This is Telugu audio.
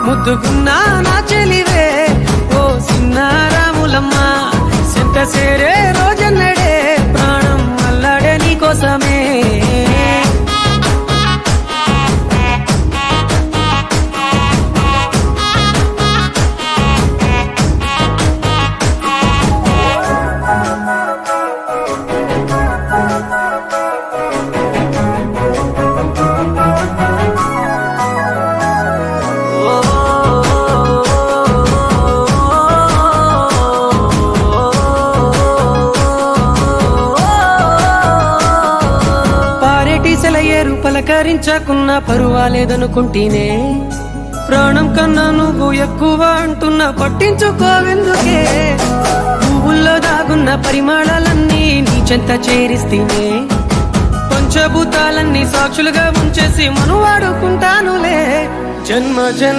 ముద్దుకున్నా నా చెలివే ఓ సిన్నారాములమ్మ సెంత సేరే రోజన్నడే ప్రాణం అల్లాడే నీకోసమే సెలయేరు పలకరించకున్న పరువాలేదనుకుంటేనే ప్రాణం కన్నా నువ్వు ఎక్కువ అంటున్నా పట్టించుకోవెందుకే పువ్వుల్లో దాగున్న పరిమాణాలన్నీ నీ చెంత చేరిస్తేనే పంచభూతాలన్నీ సాక్షులుగా ఉంచేసి మనువాడుకుంటానులే జన్మ జన్మ